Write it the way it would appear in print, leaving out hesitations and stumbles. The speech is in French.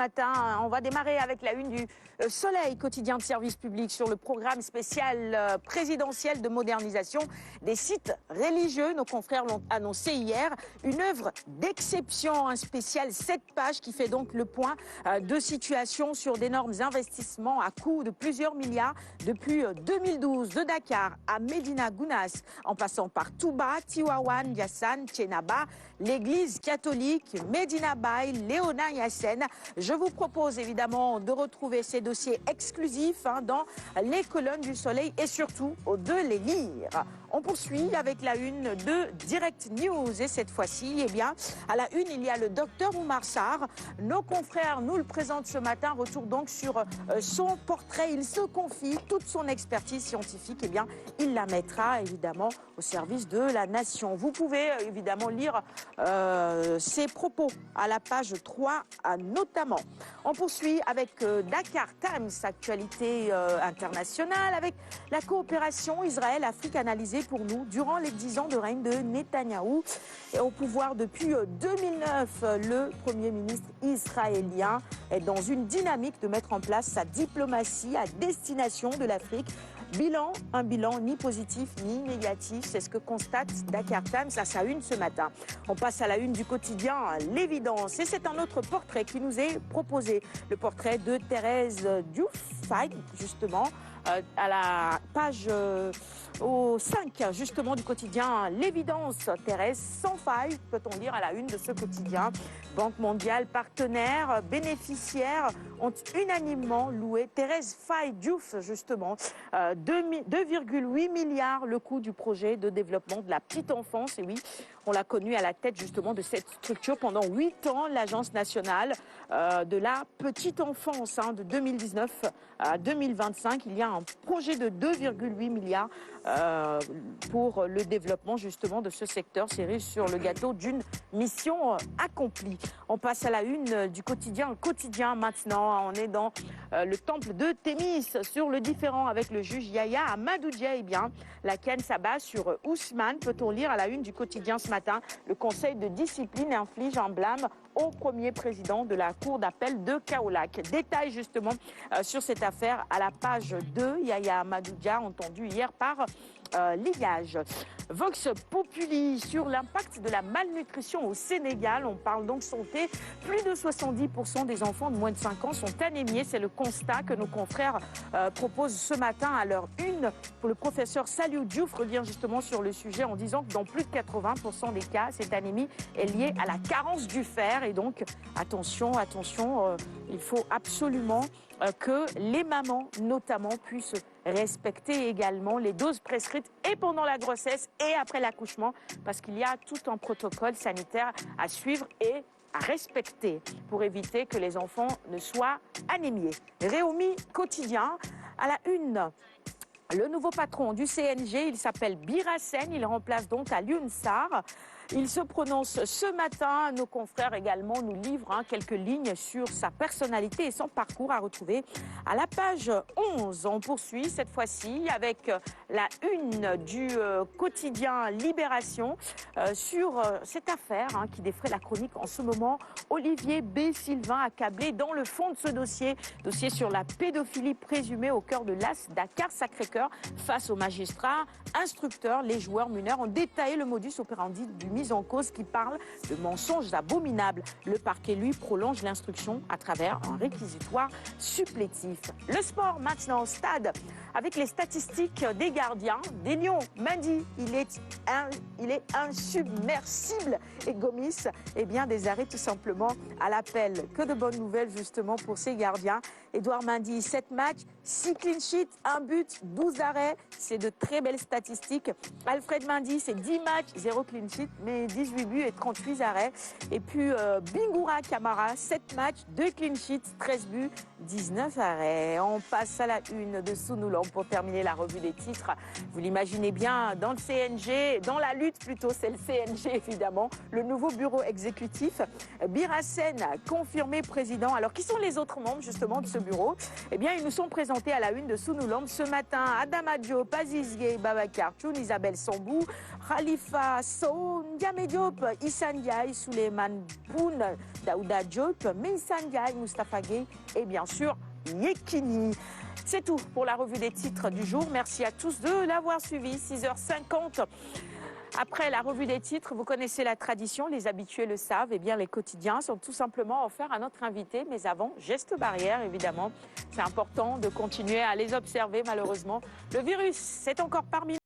Matin, on va démarrer avec la une du Soleil, quotidien de service public, sur le programme spécial présidentiel de modernisation des sites religieux. Nos confrères l'ont annoncé hier. Une œuvre d'exception, un spécial 7 pages qui fait donc le point de situation sur d'énormes investissements à coût de plusieurs milliards depuis 2012. De Dakar à Medina Gounass, en passant par Touba, Tiwawan, Yassane, Thiénaba, l'église catholique, Medina Baye, Léona Yassène. Je vous propose évidemment de retrouver ces dossiers exclusifs dans les colonnes du Soleil et surtout de les lire. On poursuit avec la une de Direct News et cette fois-ci, à la une, il y a le docteur Oumar Sarr. Nos confrères nous le présentent ce matin. Retour donc sur son portrait. Il se confie toute son expertise scientifique. Il la mettra évidemment au service de la nation. Vous pouvez évidemment lire ses propos à la page 3 notamment. On poursuit avec Dakar Times, actualité internationale, avec la coopération Israël-Afrique analysée pour nous durant les 10 ans de règne de Netanyahou. Et au pouvoir depuis 2009, le Premier ministre israélien est dans une dynamique de mettre en place sa diplomatie à destination de l'Afrique. Un bilan ni positif ni négatif, c'est ce que constate Dakar Times à sa une ce matin. On passe à la une du quotidien L'Évidence et c'est un autre portrait qui nous est proposé. Le portrait de Thérèse Diouf, justement, à la page au 5 justement du quotidien L'Évidence. Thérèse sans faille, peut-on lire à la une de ce quotidien. Banque mondiale, partenaires, bénéficiaires ont unanimement loué Thérèse Faye Diouf, justement. 2,8 milliards le coût du projet de développement de la petite enfance. Et oui, on l'a connue à la tête justement de cette structure pendant 8 ans, l'Agence nationale de la petite enfance, de 2019 à 2025. Il y a un projet de 2,8 milliards pour le développement justement de ce secteur. Cerise sur le gâteau d'une mission accomplie. On passe à la une du quotidien maintenant. On est dans le temple de Thémis, sur le différend avec le juge Yahya Amadoudia. La canne s'abat sur Ousmane, peut-on lire à la une du quotidien ce matin. Le conseil de discipline inflige un blâme au premier président de la cour d'appel de Kaolack. Détail justement sur cette affaire à la page 2. Yahya Amadoudia, entendu hier par l'IGAGE. Vox Populi sur l'impact de la malnutrition au Sénégal. On parle donc santé. Plus de 70% des enfants de moins de 5 ans sont anémiés. C'est le constat que nos confrères proposent ce matin à leur une. Pour le professeur Saliou Diouf, revient justement sur le sujet en disant que dans plus de 80% des cas, cette anémie est liée à la carence du fer. Et donc, attention, il faut absolument que les mamans, notamment, puissent respecter également les doses prescrites et pendant la grossesse et après l'accouchement, parce qu'il y a tout un protocole sanitaire à suivre et à respecter pour éviter que les enfants ne soient anémiés. Réumi quotidien à la une. Le nouveau patron du CNG, il s'appelle Birassen, il remplace donc Alioune Sarr. Il se prononce ce matin. Nos confrères également nous livrent quelques lignes sur sa personnalité et son parcours à retrouver à la page 11. On poursuit cette fois-ci avec la une du quotidien Libération sur cette affaire qui défraie la chronique en ce moment. Olivier B. Sylvain accablé dans le fond de ce dossier sur la pédophilie présumée au cœur de l'AS Dakar Sacré-Cœur. Face aux magistrats, instructeurs, les joueurs mineurs ont détaillé le modus operandi du mise en cause qui parle de mensonges abominables. Le parquet, lui, prolonge l'instruction à travers un réquisitoire supplétif. Le sport maintenant au stade avec les statistiques des gardiens. Des Lions, Mendy, il est insubmersible. Et Gomis, des arrêts tout simplement à l'appel. Que de bonnes nouvelles justement pour ces gardiens. Edouard Mendy, 7 matchs, 6 clean sheets, 1 but, 12 arrêts. C'est de très belles statistiques. Alfred Mendy, c'est 10 matchs, 0 clean sheet, mais 18 buts et 38 arrêts. Et puis Bingoura Kamara, 7 matchs, 2 clean sheets, 13 buts, 19 arrêts. On passe à la une de Sunoulam pour terminer la revue des titres. Vous l'imaginez bien, dans le CNG, dans la lutte plutôt, c'est le CNG évidemment, le nouveau bureau exécutif. Birassen, confirmé président. Alors qui sont les autres membres justement de ce bureau? Ils nous sont présentés à la une de Sunoulam ce matin. Adama Diop, Aziz Gueye, Babacar Tchoun, Isabelle Sambou, Khalifa Sound, Diamé Diop, Issa Ndiaye, Souleymane Boun, Daouda Diop, Meissa Ndiaye, Moustapha Gueye et bien sûr Yekini. C'est tout pour la revue des titres du jour. Merci à tous de l'avoir suivi. 6h50. Après la revue des titres, vous connaissez la tradition, les habitués le savent, eh bien les quotidiens sont tout simplement offerts à notre invité. Mais avant, geste barrière évidemment. C'est important de continuer à les observer malheureusement. Le virus, c'est encore parmi nous.